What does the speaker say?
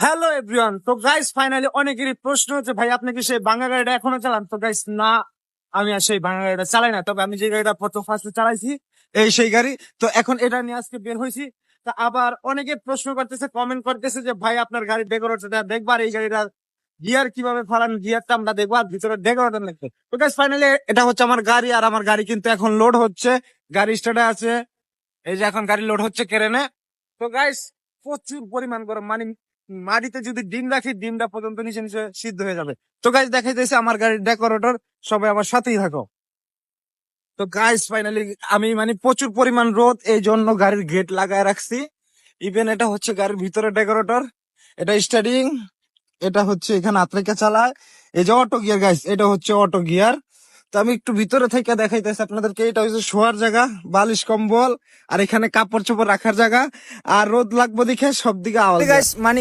Hello everyone, তো guys finally অনেকেরই প্রশ্ন হচ্ছে ভাই আপনি কি সেই ভাঙা গাড়িটা এখনো চালান? তো গাইস না, আমি আর সেই ভাঙা গাড়িটা চালাই না। তবে আমি যে গাড়িটা প্রথম ফার্স্টে চালাইছি সেই গাড়ি, তো এখন এটা নিয়ে আজকে বের হয়েছি। তা আবার অনেকে প্রশ্ন করতেছে, কমেন্ট করতেছে যে ভাই আপনার গাড়ির ডেকোরেটরটা দেখবার, এই গাড়িটা গিয়ার কিভাবে ফালান, গিয়ারটা আমরা দেখবো আর ভিতরে ডেকোরেটর লাগবে। তো গাইস ফাইনালি এটা হচ্ছে আমার গাড়ি, আর আমার গাড়ি কিন্তু এখন লোড হচ্ছে, গাড়ি স্টার্টে আছে। এই যে এখন গাড়ি লোড হচ্ছে ক্রেনে। তো গাইস প্রচুর পরিমাণ গরম, মানে মাটিতে যদি ডিম রাখি ডিমটা পর্যন্ত নিচে নিচে সিদ্ধ হয়ে যাবে। তো গাইস দেখাইতেছে আমার গাড়ির ডেকোরেটর, সবাই আমার সাথেই থাকো। তো গাইস ফাইনালি আমি মানে প্রচুর পরিমাণ রোদ, এই জন্য গাড়ির গেট লাগায় রাখছি। ইভেন এটা হচ্ছে গাড়ির ভিতরে ডেকোরেটর, এটা স্টার্টিং, এটা হচ্ছে এখানে আত্রিকা চালায়। এই যে অটো গিয়ার গাইস, এটা হচ্ছে অটো গিয়ার। তো আমি একটু ভিতরে থেকে দেখাইতেছি আপনাদেরকে। এটা হচ্ছে শোয়ার জায়গা, বালিশ কম্বল, আর এখানে কাপড় চোপড় রাখার জায়গা। আর রোদ লাগবে দেখে সব দিকে আওয়াজ গাইস, মানে